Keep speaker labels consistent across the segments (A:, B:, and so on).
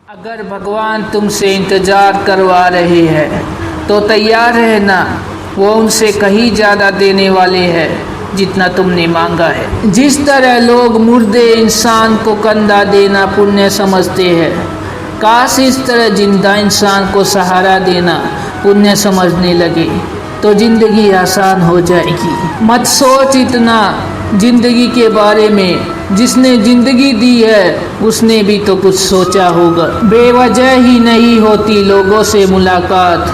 A: अगर भगवान तुमसे इंतजार करवा रहे हैं तो तैयार रहना, वो उनसे कहीं ज़्यादा देने वाले हैं जितना तुमने मांगा है। जिस तरह लोग मुर्दे इंसान को कंधा देना पुण्य समझते हैं, काश इस तरह जिंदा इंसान को सहारा देना पुण्य समझने लगे तो जिंदगी आसान हो जाएगी। मत सोच इतना जिंदगी के बारे में, जिसने जिंदगी दी है उसने भी तो कुछ सोचा होगा। बेवजह ही नहीं होती लोगों से मुलाकात,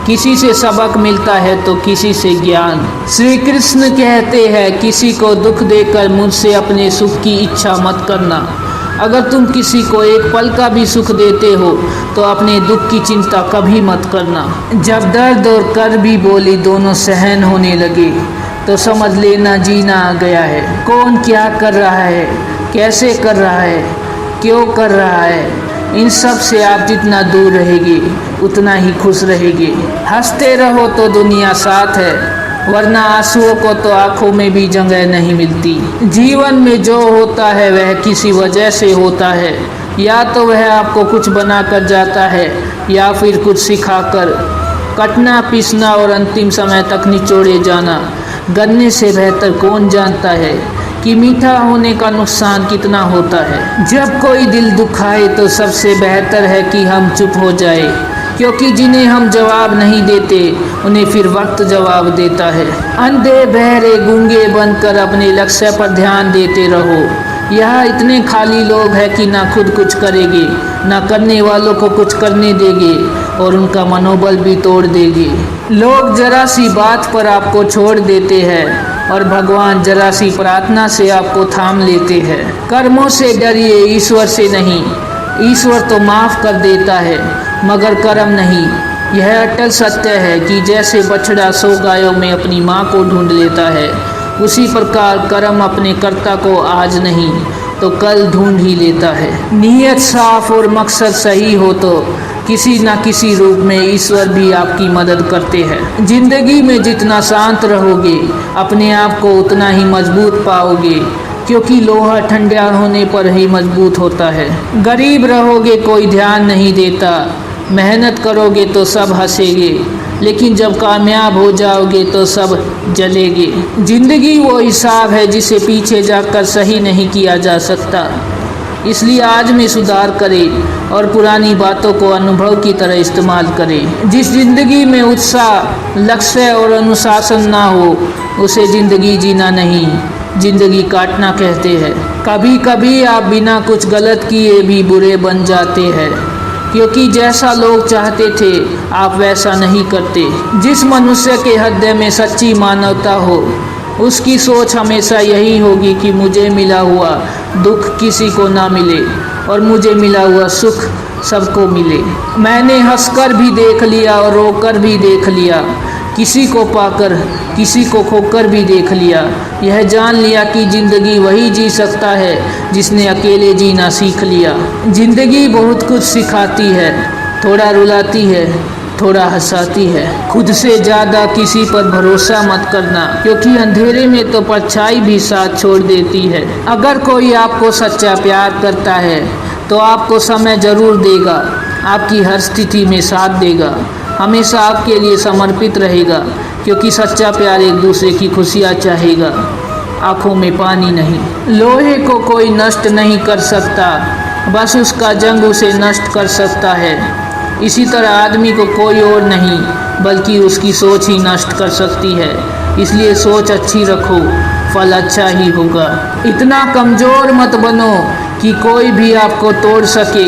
A: किसी से सबक मिलता है तो किसी से ज्ञान। श्री कृष्ण कहते हैं किसी को दुख देकर मुझसे अपने सुख की इच्छा मत करना। अगर तुम किसी को एक पल का भी सुख देते हो तो अपने दुख की चिंता कभी मत करना। जब दर्द और कर भी बोली दोनों सहन होने लगे तो समझ लेना जीना आ गया है। कौन क्या कर रहा है, कैसे कर रहा है, क्यों कर रहा है, इन सब से आप जितना दूर रहेंगे उतना ही खुश रहेंगे। हंसते रहो तो दुनिया साथ है, वरना आंसुओं को तो आंखों में भी जगह नहीं मिलती। जीवन में जो होता है वह किसी वजह से होता है, या तो वह आपको कुछ बना कर जाता है या फिर कुछ सिखाकर। कटना पीसना और अंतिम समय तक निचोड़े जाना गन्ने से बेहतर कौन जानता है कि मीठा होने का नुकसान कितना होता है। जब कोई दिल दुखाए तो सबसे बेहतर है कि हम चुप हो जाए, क्योंकि जिन्हें हम जवाब नहीं देते उन्हें फिर वक्त जवाब देता है। अंधे बहरे गूंगे बनकर अपने लक्ष्य पर ध्यान देते रहो। यहाँ इतने खाली लोग हैं कि ना खुद कुछ करेंगे, ना करने वालों को कुछ करने देंगे और उनका मनोबल भी तोड़ देंगे। लोग जरा सी बात पर आपको छोड़ देते हैं और भगवान जरा सी प्रार्थना से आपको थाम लेते हैं। कर्मों से डरिए, ईश्वर से नहीं। ईश्वर तो माफ़ कर देता है मगर कर्म नहीं। यह अटल सत्य है कि जैसे बछड़ा 100 गायों में अपनी माँ को ढूंढ लेता है, उसी प्रकार कर्म अपने कर्ता को आज नहीं तो कल ढूंढ ही लेता है। नीयत साफ और मकसद सही हो तो किसी न किसी रूप में ईश्वर भी आपकी मदद करते हैं। जिंदगी में जितना शांत रहोगे अपने आप को उतना ही मजबूत पाओगे, क्योंकि लोहा ठंडा होने पर ही मजबूत होता है। गरीब रहोगे कोई ध्यान नहीं देता, मेहनत करोगे तो सब हंसेंगे, लेकिन जब कामयाब हो जाओगे तो सब जलेंगे। जिंदगी वो हिसाब है जिसे पीछे जाकर सही नहीं किया जा सकता, इसलिए आज में सुधार करें और पुरानी बातों को अनुभव की तरह इस्तेमाल करें। जिस जिंदगी में उत्साह, लक्ष्य और अनुशासन ना हो उसे जिंदगी जीना नहीं, जिंदगी काटना कहते हैं। कभी कभी आप बिना कुछ गलत किए भी बुरे बन जाते हैं, क्योंकि जैसा लोग चाहते थे आप वैसा नहीं करते। जिस मनुष्य के हृदय में सच्ची मानवता हो उसकी सोच हमेशा यही होगी कि मुझे मिला हुआ दुख किसी को ना मिले और मुझे मिला हुआ सुख सबको मिले। मैंने हंसकर भी देख लिया और रोकर भी देख लिया, किसी को पाकर किसी को खोकर भी देख लिया। यह जान लिया कि ज़िंदगी वही जी सकता है जिसने अकेले जीना सीख लिया। ज़िंदगी बहुत कुछ सिखाती है, थोड़ा रुलाती है, थोड़ा हंसाती है। खुद से ज़्यादा किसी पर भरोसा मत करना, क्योंकि अंधेरे में तो परछाई भी साथ छोड़ देती है। अगर कोई आपको सच्चा प्यार करता है तो आपको समय ज़रूर देगा, आपकी हर स्थिति में साथ देगा, हमेशा आपके लिए समर्पित रहेगा, क्योंकि सच्चा प्यार एक दूसरे की खुशियाँ चाहेगा, आँखों में पानी नहीं। लोहे को कोई नष्ट नहीं कर सकता, बस उसका जंग उसे नष्ट कर सकता है। इसी तरह आदमी को कोई और नहीं बल्कि उसकी सोच ही नष्ट कर सकती है। इसलिए सोच अच्छी रखो, फल अच्छा ही होगा। इतना कमज़ोर मत बनो कि कोई भी आपको तोड़ सके,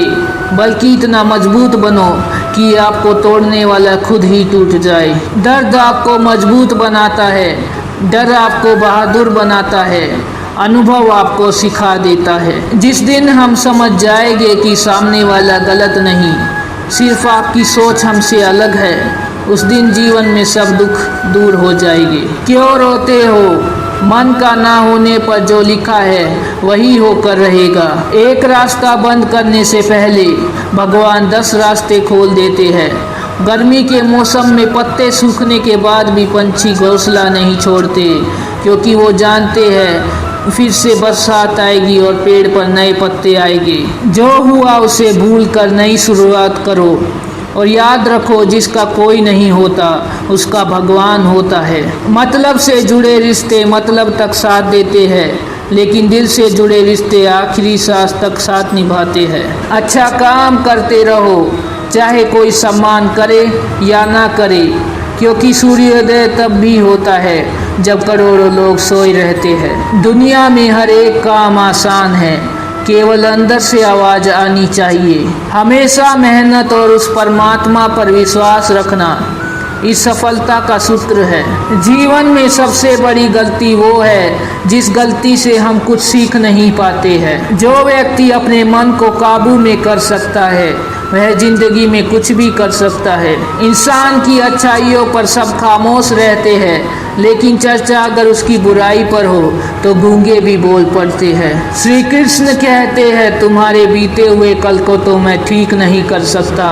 A: बल्कि इतना मजबूत बनो कि आपको तोड़ने वाला खुद ही टूट जाए। दर्द आपको मजबूत बनाता है, डर आपको बहादुर बनाता है, अनुभव आपको सिखा देता है। जिस दिन हम समझ जाएंगे कि सामने वाला गलत नहीं, सिर्फ आपकी सोच हमसे अलग है, उस दिन जीवन में सब दुख दूर हो जाएंगे। क्यों रोते हो? मन का ना होने पर जो लिखा है वही होकर रहेगा। एक रास्ता बंद करने से पहले भगवान 10 रास्ते खोल देते हैं। गर्मी के मौसम में पत्ते सूखने के बाद भी पंछी घोंसला नहीं छोड़ते, क्योंकि वो जानते हैं फिर से बरसात आएगी और पेड़ पर नए पत्ते आएंगे। जो हुआ उसे भूल कर नई शुरुआत करो और याद रखो जिसका कोई नहीं होता उसका भगवान होता है। मतलब से जुड़े रिश्ते मतलब तक साथ देते हैं, लेकिन दिल से जुड़े रिश्ते आखिरी सांस तक साथ निभाते हैं। अच्छा काम करते रहो, चाहे कोई सम्मान करे या ना करे, क्योंकि सूर्योदय तब भी होता है जब करोड़ों लोग सोए रहते हैं। दुनिया में हर एक काम आसान है, केवल अंदर से आवाज़ आनी चाहिए। हमेशा मेहनत और उस परमात्मा पर विश्वास रखना इस सफलता का सूत्र है। जीवन में सबसे बड़ी गलती वो है जिस गलती से हम कुछ सीख नहीं पाते हैं। जो व्यक्ति अपने मन को काबू में कर सकता है वह जिंदगी में कुछ भी कर सकता है। इंसान की अच्छाइयों पर सब खामोश रहते हैं, लेकिन चर्चा अगर उसकी बुराई पर हो तो गूंगे भी बोल पड़ते हैं। श्री कृष्ण कहते हैं, तुम्हारे बीते हुए कल को तो मैं ठीक नहीं कर सकता,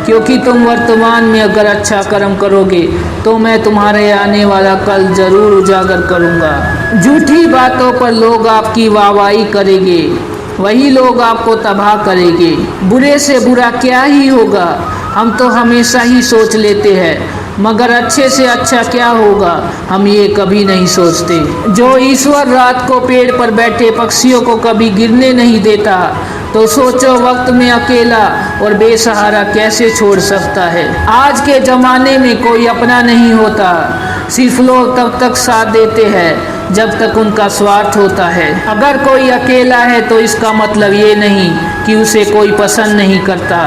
A: क्योंकि तुम वर्तमान में अगर अच्छा कर्म करोगे तो मैं तुम्हारे आने वाला कल जरूर उजागर करूँगा। झूठी बातों पर लोग आपकी वाहवाही करेंगे, वही लोग आपको तबाह करेंगे। बुरे से बुरा क्या ही होगा, हम तो हमेशा ही सोच लेते हैं, मगर अच्छे से अच्छा क्या होगा हम ये कभी नहीं सोचते। जो ईश्वर रात को पेड़ पर बैठे पक्षियों को कभी गिरने नहीं देता, तो सोचो वक्त में अकेला और बेसहारा कैसे छोड़ सकता है। आज के ज़माने में कोई अपना नहीं होता, सिर्फ लोग तब तक साथ देते हैं जब तक उनका स्वार्थ होता है। अगर कोई अकेला है तो इसका मतलब ये नहीं कि उसे कोई पसंद नहीं करता,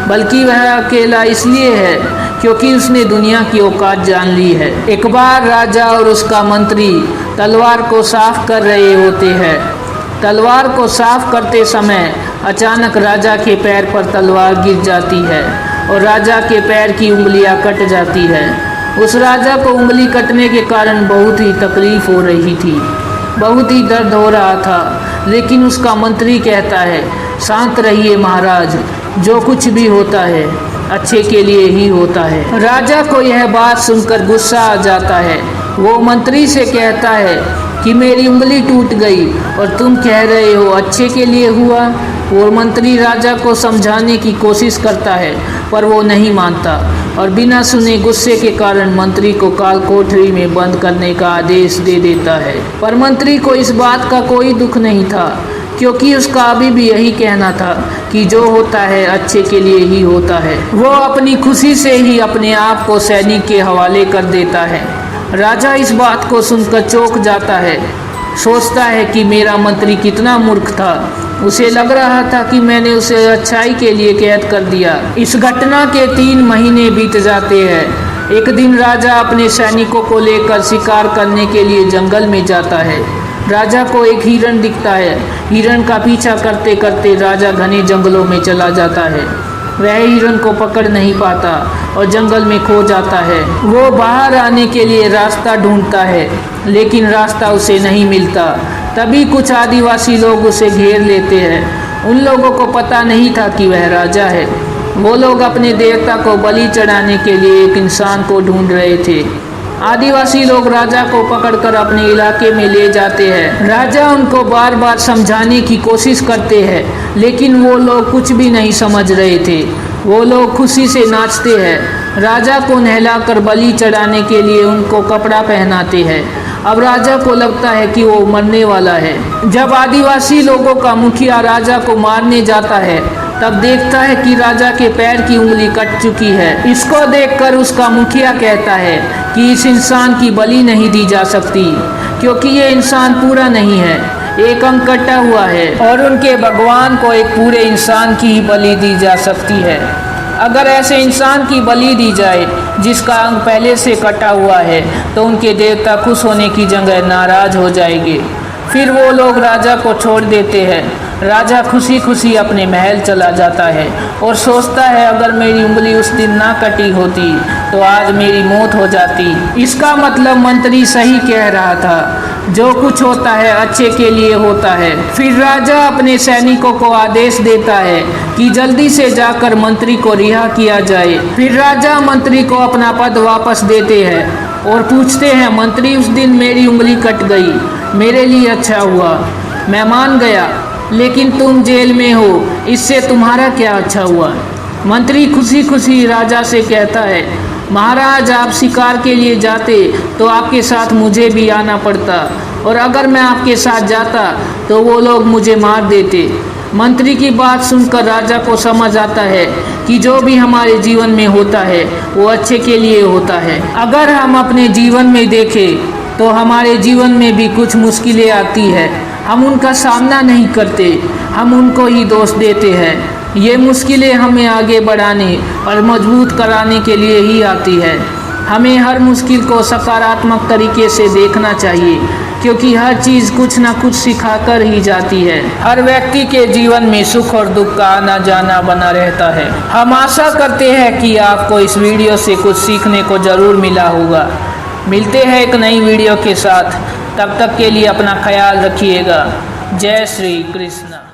A: बल्कि वह अकेला इसलिए है क्योंकि उसने दुनिया की औकात जान ली है। एक बार राजा और उसका मंत्री तलवार को साफ कर रहे होते हैं। तलवार को साफ करते समय अचानक राजा के पैर पर तलवार गिर जाती है और राजा के पैर की उंगलियां कट जाती है। उस राजा को उंगली कटने के कारण बहुत ही तकलीफ हो रही थी, बहुत ही दर्द हो रहा था, लेकिन उसका मंत्री कहता है, शांत रहिए महाराज, जो कुछ भी होता है अच्छे के लिए ही होता है। राजा को यह बात सुनकर गुस्सा आ जाता है। वो मंत्री से कहता है कि मेरी उंगली टूट गई और तुम कह रहे हो अच्छे के लिए हुआ। और मंत्री राजा को समझाने की कोशिश करता है, पर वो नहीं मानता और बिना सुने गुस्से के कारण मंत्री को काल कोठरी में बंद करने का आदेश दे देता है। पर मंत्री को इस बात का कोई दुख नहीं था, क्योंकि उसका अभी भी यही कहना था कि जो होता है अच्छे के लिए ही होता है। वो अपनी खुशी से ही अपने आप को सैनिक के हवाले कर देता है। राजा इस बात को सुनकर चौंक जाता है, सोचता है कि मेरा मंत्री कितना मूर्ख था। उसे लग रहा था कि मैंने उसे अच्छाई के लिए कैद कर दिया। इस घटना के 3 महीने बीत जाते हैं। एक दिन राजा अपने सैनिकों को लेकर शिकार करने के लिए जंगल में जाता है। राजा को एक हिरण दिखता है। हिरण का पीछा करते करते राजा घने जंगलों में चला जाता है। वह हिरण को पकड़ नहीं पाता और जंगल में खो जाता है। वो बाहर आने के लिए रास्ता ढूंढता है, लेकिन रास्ता उसे नहीं मिलता। तभी कुछ आदिवासी लोग उसे घेर लेते हैं। उन लोगों को पता नहीं था कि वह राजा है। वो लोग अपने देवता को बलि चढ़ाने के लिए एक इंसान को ढूंढ रहे थे। आदिवासी लोग राजा को पकड़कर अपने इलाके में ले जाते हैं। राजा उनको बार बार समझाने की कोशिश करते हैं, लेकिन वो लोग कुछ भी नहीं समझ रहे थे। वो लोग खुशी से नाचते हैं। राजा को नहलाकर बलि चढ़ाने के लिए उनको कपड़ा पहनाते हैं। अब राजा को लगता है कि वो मरने वाला है। जब आदिवासी लोगों का मुखिया राजा को मारने जाता है, तब देखता है कि राजा के पैर की उंगली कट चुकी है। इसको देखकर उसका मुखिया कहता है कि इस इंसान की बलि नहीं दी जा सकती, क्योंकि ये इंसान पूरा नहीं है, एक अंग कटा हुआ है और उनके भगवान को एक पूरे इंसान की ही बलि दी जा सकती है। अगर ऐसे इंसान की बलि दी जाए जिसका अंग पहले से कटा हुआ है, तो उनके देवता खुश होने की जगह नाराज हो जाएंगे। फिर वो लोग राजा को छोड़ देते हैं। राजा खुशी खुशी अपने महल चला जाता है और सोचता है, अगर मेरी उंगली उस दिन ना कटी होती तो आज मेरी मौत हो जाती। इसका मतलब मंत्री सही कह रहा था, जो कुछ होता है अच्छे के लिए होता है। फिर राजा अपने सैनिकों को आदेश देता है कि जल्दी से जाकर मंत्री को रिहा किया जाए। फिर राजा मंत्री को अपना पद वापस देते हैं और पूछते हैं, मंत्री उस दिन मेरी उंगली कट गई, मेरे लिए अच्छा हुआ, मैं मान गया, लेकिन तुम जेल में हो, इससे तुम्हारा क्या अच्छा हुआ। मंत्री खुशी खुशी राजा से कहता है, महाराज आप शिकार के लिए जाते तो आपके साथ मुझे भी आना पड़ता, और अगर मैं आपके साथ जाता तो वो लोग मुझे मार देते। मंत्री की बात सुनकर राजा को समझ आता है कि जो भी हमारे जीवन में होता है वो अच्छे के लिए होता है। अगर हम अपने जीवन में देखें तो हमारे जीवन में भी कुछ मुश्किलें आती है, हम उनका सामना नहीं करते, हम उनको ही दोष देते हैं। ये मुश्किलें हमें आगे बढ़ाने और मजबूत कराने के लिए ही आती है। हमें हर मुश्किल को सकारात्मक तरीके से देखना चाहिए, क्योंकि हर चीज़ कुछ ना कुछ सिखाकर ही जाती है। हर व्यक्ति के जीवन में सुख और दुख का आना जाना बना रहता है। हम आशा करते हैं कि आपको इस वीडियो से कुछ सीखने को ज़रूर मिला होगा। मिलते हैं एक नई वीडियो के साथ, तब तक के लिए अपना ख्याल रखिएगा। जय श्री कृष्ण।